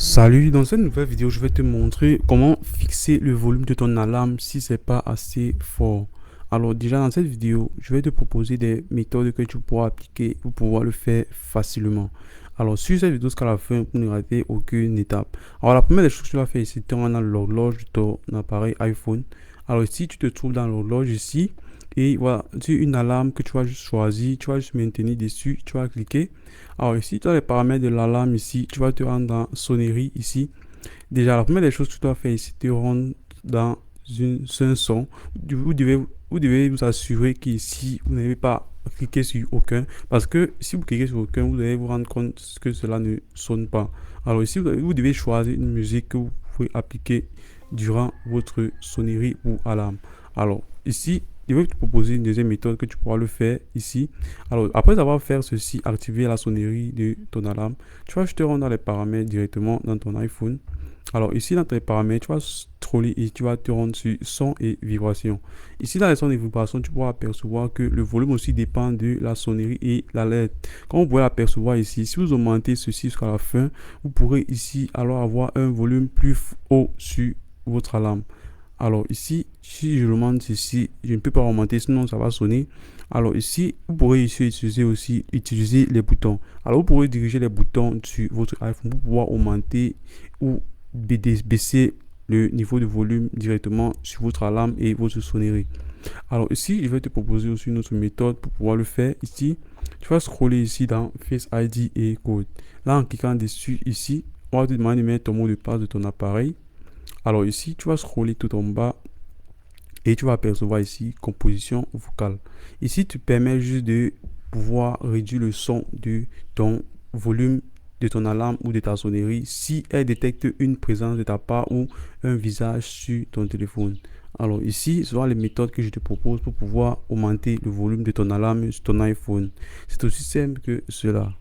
Salut, dans cette nouvelle vidéo, je vais te montrer comment fixer le volume de ton alarme si c'est pas assez fort. Alors déjà dans cette vidéo, je vais te proposer des méthodes que tu pourras appliquer pour pouvoir le faire facilement. Alors sur cette vidéo jusqu'à la fin pour ne rater aucune étape. Alors la première des choses que tu vas faire ici, c'est dans l'horloge de ton appareil iPhone. Alors ici, tu te trouves dans l'horloge ici. Et voilà, c'est une alarme que tu vas juste choisir, tu vas juste maintenir dessus, tu vas cliquer. Alors ici, tu as les paramètres de l'alarme ici, tu vas te rendre dans sonnerie ici. Déjà, la première des choses que tu dois faire ici, te rendre dans un son. Vous devez vous assurer qu'ici, vous n'avez pas cliqué sur aucun. Parce que si vous cliquez sur aucun, vous devez vous rendre compte que cela ne sonne pas. Alors ici, vous devez choisir une musique que vous pouvez appliquer durant votre sonnerie ou alarme. Alors ici, je vais te proposer une deuxième méthode que tu pourras le faire ici. Alors, après avoir fait ceci, activer la sonnerie de ton alarme, tu vas juste te rendre dans les paramètres directement dans ton iPhone. Alors ici dans tes paramètres, tu vas scroller et tu vas te rendre sur son et vibration. Ici dans les sons et vibrations, tu pourras apercevoir que le volume aussi dépend de la sonnerie et la LED. Comme vous pouvez l'apercevoir ici, si vous augmentez ceci jusqu'à la fin, vous pourrez ici alors avoir un volume plus haut sur votre alarme. Alors ici, si je demande ceci, je ne peux pas augmenter, sinon ça va sonner. Alors ici, vous pourrez ici utiliser les boutons. Alors vous pourrez diriger les boutons sur votre iPhone pour pouvoir augmenter ou baisser le niveau de volume directement sur votre alarme et votre sonnerie. Alors ici, je vais te proposer aussi une autre méthode pour pouvoir le faire. Ici, tu vas scroller ici dans Face ID et Code. Là, en cliquant dessus ici, on va te demander de mettre ton mot de passe de ton appareil. Alors ici, tu vas scroller tout en bas et tu vas apercevoir ici composition vocale. Ici, tu permets juste de pouvoir réduire le son de ton volume de ton alarme ou de ta sonnerie si elle détecte une présence de ta part ou un visage sur ton téléphone. Alors ici, ce sont les méthodes que je te propose pour pouvoir augmenter le volume de ton alarme sur ton iPhone. C'est aussi simple que cela.